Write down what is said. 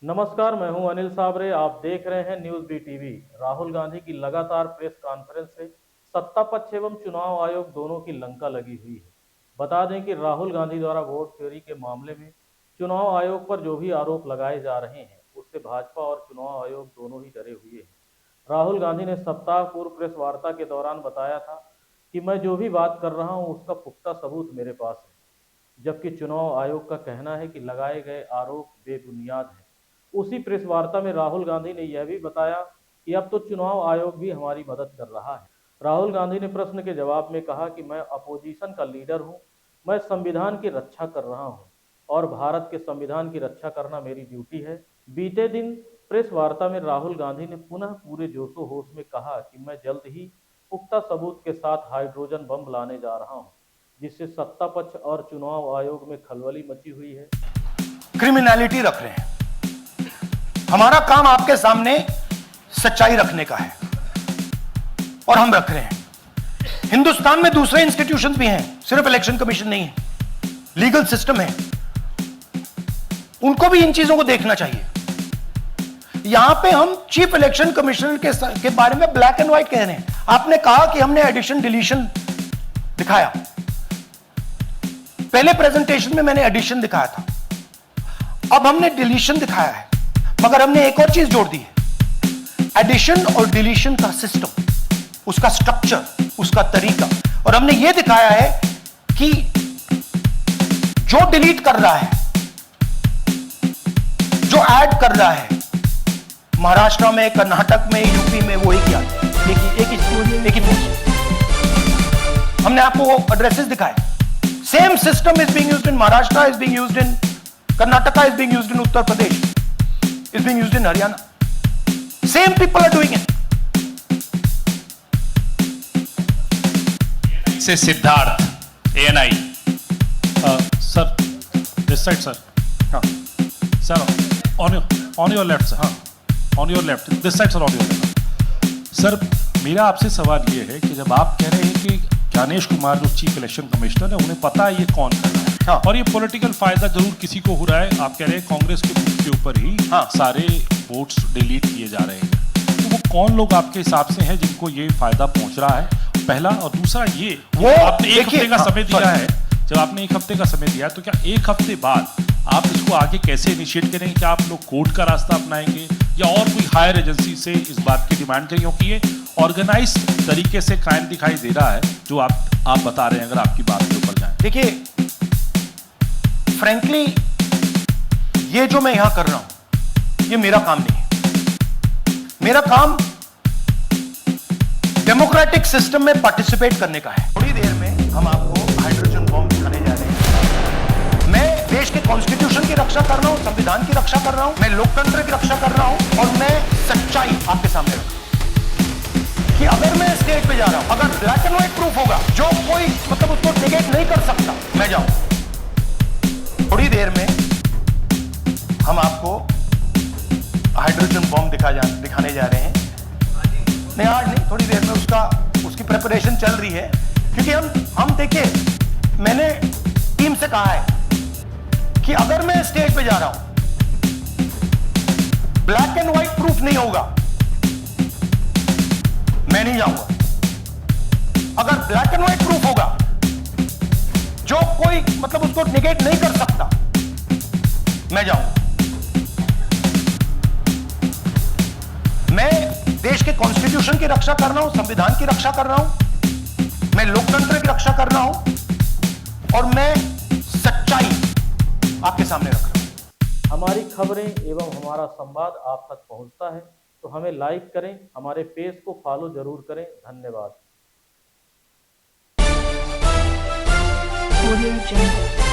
नमस्कार, मैं हूं अनिल साबरे। आप देख रहे हैं News B TV. Rahul Gandhi की लगातार प्रेस कॉन्फ्रेंस से सत्ता पक्ष एवं चुनाव आयोग दोनों की लंका लगी हुई है। बता दें कि राहुल गांधी द्वारा वोट चोरी के मामले में चुनाव आयोग पर जो भी आरोप लगाए जा रहे हैं, उससे भाजपा और चुनाव आयोग दोनों ही डरे हुए हैं। राहुल गांधी ने सप्ताह पूर्व प्रेस वार्ता के दौरान बताया था कि मैं जो भी बात कर रहा हूं उसका पुख्ता सबूत मेरे पास है, जबकि चुनाव आयोग का कहना है कि लगाए गए आरोप बेबुनियाद हैं। उसी प्रेस वार्ता में राहुल गांधी ने यह भी बताया कि अब तो चुनाव आयोग भी हमारी मदद कर रहा है। राहुल गांधी ने प्रश्न के जवाब में कहा कि मैं अपोजिशन का लीडर हूं, मैं संविधान की रक्षा कर रहा हूं और भारत के संविधान की रक्षा करना मेरी ड्यूटी है। बीते दिन प्रेस वार्ता में राहुल गांधी ने पुनः पूरे जोशो होश में कहा कि मैं जल्द ही पुख्ता सबूत के साथ हाइड्रोजन बम लाने जा रहा हूं, जिससे सत्ता पक्ष और चुनाव आयोग में खलबली मची हुई है। क्रिमिनलिटी रख रहे हैं, हमारा काम आपके सामने सच्चाई रखने का है और हम रख रहे हैं। हिंदुस्तान में दूसरे इंस्टीट्यूशंस भी हैं, सिर्फ इलेक्शन कमीशन नहीं है, लीगल सिस्टम है, उनको भी इन चीजों को देखना चाहिए। यहां पे हम चीफ इलेक्शन कमिश्नर के बारे में ब्लैक एंड व्हाइट कह रहे हैं। आपने कहा कि हमने एडिशन डिलीशन दिखाया, पहले प्रेजेंटेशन में मैंने एडिशन दिखाया था, अब हमने डिलीशन दिखाया है, मगर हमने एक और चीज जोड़ दी है, एडिशन और डिलीशन का सिस्टम, उसका स्ट्रक्चर, उसका तरीका। और हमने यह दिखाया है कि जो डिलीट कर रहा है, जो ऐड कर रहा है, महाराष्ट्र में, कर्नाटक में, यूपी में, वो एक ही फोर्स। हमने आपको एड्रेसेस दिखाए। Same system is being used in Maharashtra, is being used in Karnataka, is being used in Uttar Pradesh, is being used in Haryana. Same people are doing it. Say Siddharth, ANI. Sir, this side, sir. Sir, on your left, sir. On your left. This side, sir, on your left. Sir, मेरा आपसे सवाल ये है कि जब आप कह रहे हैं कि ज्ञानेश कुमार जो चीफ इलेक्शन कमिश्नर है, उन्हें पता है ये कौन कर रहा है, और ये पॉलिटिकल फायदा जरूर किसी को हो रहा है। आप कह रहे हैं कांग्रेस के बूथ के ऊपर ही सारे वोट्स डिलीट किए जा रहे हैं, तो वो कौन लोग आपके हिसाब से हैं जिनको ये फायदा पहुंच रहा है, पहला। और दूसरा ये, वो आपने एक हफ्ते का समय दिया है, जब आपने एक हफ्ते का समय दिया है, तो क्या एक हफ्ते बाद आप इसको आगे कैसे इनिशिएट करेंगे? क्या आप लोग कोर्ट का रास्ता अपनाएंगे या और कोई हायर एजेंसी से इस बात की डिमांड करेंगे? क्योंकि ये ऑर्गेनाइज तरीके से क्राइम दिखाई दे रहा है जो आप बता रहे हैं। अगर आपकी बात के ऊपर जाए, देखिए, फ्रैंकली ये जो मैं यहां कर रहा हूं, ये मेरा काम नहीं है। मेरा काम डेमोक्रेटिक सिस्टम में पार्टिसिपेट करने का है। थोड़ी देर में हम आपको हाइड्रोजन बॉम्ब दिखाने जा रहे हैं। मैं देश के कॉन्स्टिट्यूशन की रक्षा कर रहा हूं, संविधान की रक्षा कर रहा हूं, मैं लोकतंत्र की रक्षा कर रहा हूं, और मैं सच्चाई आपके सामने रखा कि अगर मैं स्टेज पे जा रहा हूं, अगर ब्लैक एंड व्हाइट प्रूफ होगा, जो कोई उसको नेगेट नहीं कर सकता, मैं जाऊं। थोड़ी देर में हम आपको हाइड्रोजन बॉम्ब दिखाने जा रहे हैं। नहीं, आज नहीं, थोड़ी देर में उसकी प्रिपरेशन चल रही है, क्योंकि हम देखिए, मैंने टीम से कहा है कि अगर मैं स्टेज पे जा रहा हूं, ब्लैक एंड व्हाइट प्रूफ नहीं होगा, मैं नहीं जाऊंगा। अगर ब्लैक एंड व्हाइट प्रूफ होगा, जो कोई उसको निगेट नहीं कर सकता, मैं जाऊंगा। मैं देश के कॉन्स्टिट्यूशन की रक्षा कर रहा हूं, संविधान की रक्षा कर रहा हूं, मैं लोकतंत्र की रक्षा कर रहा हूं, और मैं सच्चाई आपके सामने रख रहा हूं। हमारी खबरें एवं हमारा संवाद आप तक पहुंचता है तो हमें लाइक करें, हमारे पेज को फॉलो जरूर करें। धन्यवाद। Audio Jungle.